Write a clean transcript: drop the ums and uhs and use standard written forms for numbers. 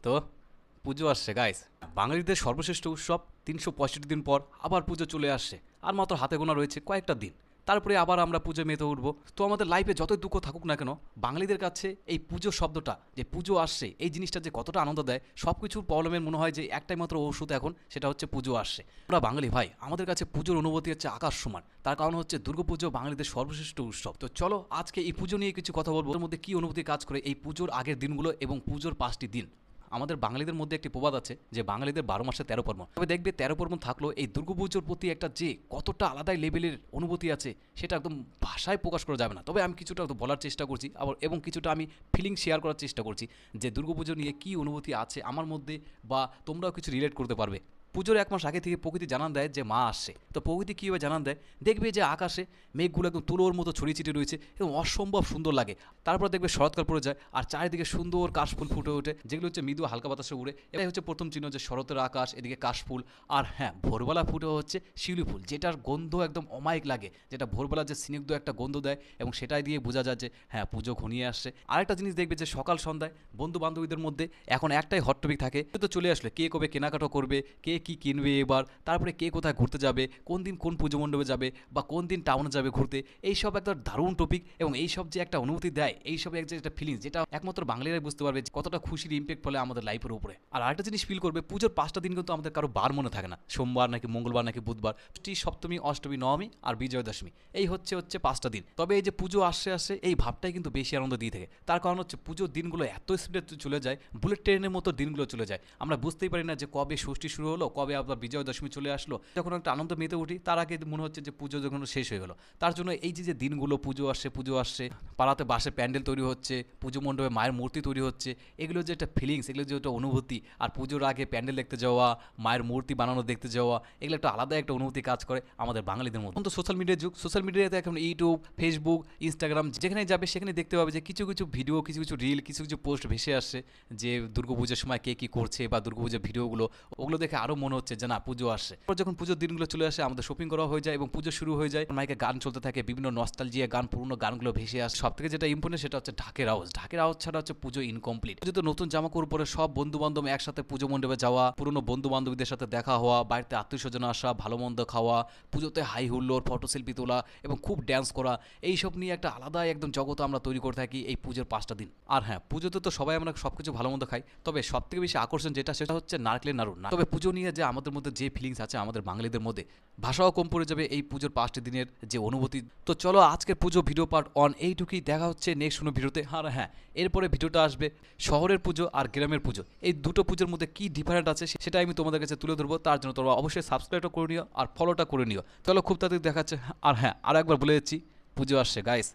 তো পুজো আসছে গাইস, বাঙালিদের সর্বশ্রেষ্ঠ উৎসব। ৩৬৫ দিন পর আবার পুজো চলে আসছে, আর মাত্র হাতে গোনা রয়েছে কয়েকটা দিন। তারপরে আবার আমরা পুজো মেতে উঠবো। তো আমাদের লাইফে যতই দুঃখ থাকুক না কেন, বাঙালিদের কাছে এই পুজো শব্দটা, যে পুজো আসছে, এই জিনিসটা যে কতটা আনন্দ দেয়, সব কিছুর প্রবলেমের মনে হয় যে একটাই মাত্র ওষুধ এখন, সেটা হচ্ছে পুজো আসছে। আমরা বাঙালি ভাই, আমাদের কাছে পুজোর অনুভূতি হচ্ছে আকাশ সমান। তার কারণ হচ্ছে দুর্গাপুজো বাঙালিদের সর্বশ্রেষ্ঠ উৎসব। তো চলো আজকে এই পুজো নিয়ে কিছু কথা বলবো। ওর মধ্যে কি অনুভূতি কাজ করে এই পুজোর আগের দিনগুলো এবং পুজোর 5টি দিন। আমাদের বাঙালিদের মধ্যে একটি প্রবাদ আছে যে বাঙালিদের 12 মাসে 13 পার্বণ। তবে দেখবে 13 পার্বণ থাকলেও এই দুর্গাপুজোর প্রতি একটা যে কতটা আলাদাই লেভেলের অনুভূতি আছে, সেটা একদম ভাষায় প্রকাশ করা যাবে না। তবে আমি কিছুটা বলার চেষ্টা করছি, আবার এবং কিছুটা আমি ফিলিং শেয়ার করার চেষ্টা করছি যে দুর্গাপুজো নিয়ে কী অনুভূতি আছে আমার মধ্যে, বা তোমরাও কিছু রিলেট করতে পারবে। পুজোর 1 মাস আগে থেকে প্রকৃতি জানান দেয় যে মা আসছে। তো প্রকৃতি কীভাবে জানান দেয়, দেখবে যে আকাশে মেঘগুলো একদম তুলোর মতো ছড়িয়ে ছিটিয়ে রয়েছে এবং অসম্ভব সুন্দর লাগে। তারপর দেখবে শরৎকাল পড়ে যায় আর চারিদিকে সুন্দর কাশফুল ফুটে ওঠে, যেগুলো হচ্ছে মৃদু হালকা বাতাসে উড়ে। এটাই হচ্ছে প্রথম চিহ্ন যে শরতের আকাশ, এদিকে কাশফুল। আর হ্যাঁ, ভোরবেলা ফুটে হচ্ছে শিউলি ফুল, যেটার গন্ধ একদম অমায়িক লাগে, যেটা ভোরবেলা যে স্নিগ্ধ একটা গন্ধ দেয়, এবং সেটাই দিয়ে বোঝা যায় যে হ্যাঁ, পুজো ঘনিয়ে আসছে। আরেকটা জিনিস দেখবে যে সকাল সন্ধ্যায় বন্ধু বান্ধবীদের মধ্যে এখন একটাই হট টপিক থাকে, তো চলে আসলে কে কবে কেনাকাটা করবে, কে কি কিনবে এবার, তারপরে কে কোথায় ঘুরতে যাবে, কোন দিন কোন পুজো মণ্ডপে যাবে, বা কোন দিন টাউনে যাবে ঘুরতে। এইসব একটা দারুণ টপিক, এবং এইসব যে একটা অনুভূতি দেয়, এইসব যে একটা ফিলিংস, যেটা একমাত্র বাঙালিরাই বুঝতে পারবে যে কতটা খুশির ইম্প্যাক্ট ফলে আমাদের লাইফের উপরে। আর আরেকটা জিনিস ফিল করবে, পুজোর 5টা দিন কিন্তু আমাদের কারো বার মনে থাকে না, সোমবার নাকি মঙ্গলবার নাকি বুধবার, ষষ্ঠী, সপ্তমী, অষ্টমী, নবমী আর বিজয়া দশমী। এই হচ্ছে 5টা দিন। তবে এই যে পুজো আসছে আসছে, এই ভাবটাই কিন্তু বেশি আনন্দ দিয়ে থাকে। তার কারণ হচ্ছে পুজোর দিনগুলো এত স্পিডে চলে যায়, বুলেট ট্রেনের মতো দিনগুলো চলে যায়। আমরা বুঝতেই পারি না যে কবে ষষ্ঠী শুরু হলো, কবে আবার বিজয়া দশমী চলে আসলো। যখন একটা আনন্দ মেতে উঠি, তার আগে মনে হচ্ছে যে পুজো যখন শেষ হয়ে গেল। তার জন্য এই যে দিনগুলো, পুজো আসছে, পাড়াতে বাসে প্যান্ডেল তৈরি হচ্ছে, পুজো মণ্ডপে মায়ের মূর্তি তৈরি হচ্ছে, এগুলো যে একটা ফিলিংস, এগুলো যে একটা অনুভূতি। আর পুজোর আগে প্যান্ডেল দেখতে যাওয়া, মায়ের মূর্তি বানানো দেখতে যাওয়া, এগুলো একটা আলাদা একটা অনুভূতি কাজ করে আমাদের বাঙালিদের মধ্যে। তো সোশ্যাল মিডিয়ার যুগ, সোশ্যাল মিডিয়াতে এখন ইউটিউব, ফেসবুক, ইনস্টাগ্রাম, যেখানে যাবে সেখানে দেখতে পাবে যে কিছু কিছু ভিডিও, কিছু কিছু রিল, কিছু কিছু পোস্ট ভেসে আসছে যে দুর্গাপুজোর সময় কে কী করছে, বা দুর্গাপুজোর ভিডিওগুলো, ওগুলো দেখে আরও মনে হচ্ছে যে না, পুজো আসছে। যখন পুজোর দিনগুলো চলে আসে, আমাদের শপিং করা হয়ে যায় এবং পুজো শুরু হয়ে যায়। মাইকে গান চলতে থাকে, বিভিন্ন নস্টালজিয়া গান, পুরনো গানগুলো ভেসে আসে। সব থেকে যেটা ইম্পর্টেন্ট সেটা হচ্ছে ঢাকের আওয়াজ। ঢাকের আওয়াজ ছাড়া হচ্ছে পুজো ইনকমপ্লিট। পুজোতে নতুন জামা কাপড় পরে সব বন্ধু বান্ধব একসাথে পুজো মণ্ডপে যাওয়া, পুরনো বন্ধু বান্ধবীদের সাথে দেখা হওয়া, বাড়িতে আত্মীয় স্বজন আসা, ভালো মন্দ খাওয়া, পুজোতে হাই হুল্লোড়, ফটো সেলফি তোলা এবং খুব ড্যান্স করা, এইসব নিয়ে একটা আলাদাই একদম জগৎ আমরা তৈরি করে থাকি এই পুজোর 5টা দিন। আর হ্যাঁ, পুজোতে তো সবাই আমরা সবকিছু ভালো মন্দ খাই, তবে সব থেকে বেশি আকর্ষণ যেটা, সেটা হচ্ছে নারকেলের নাড়ু। তবে পুজো নিয়ে যে আমাদের মধ্যে যে ফিলিংস আছে আমাদের বাঙালিদের মধ্যে, ভাষাও কম পড়ে যাবে এই পুজোর 5টি দিনের যে অনুভূতি। তো চলো আজকের পুজো ভিডিও পার্ট অন এইটুকুই, দেখা হচ্ছে নেক্সট কোনো ভিডিওতে। আর হ্যাঁ, এরপরে ভিডিওটা আসবে শহরের পুজো আর গ্রামের পুজো, এই দুটো পুজোর মধ্যে কি ডিফারেন্ট আছে সেটা আমি তোমাদের কাছে তুলে ধরবো। তার জন্য তোমরা অবশ্যই সাবস্ক্রাইবটা করে নিও আর ফলোটা করে নিও। চলো খুব তাড়াতাড়ি দেখাচ্ছে। আর হ্যাঁ, আর একবার বলে দিচ্ছি, পুজো আসছে গাইস।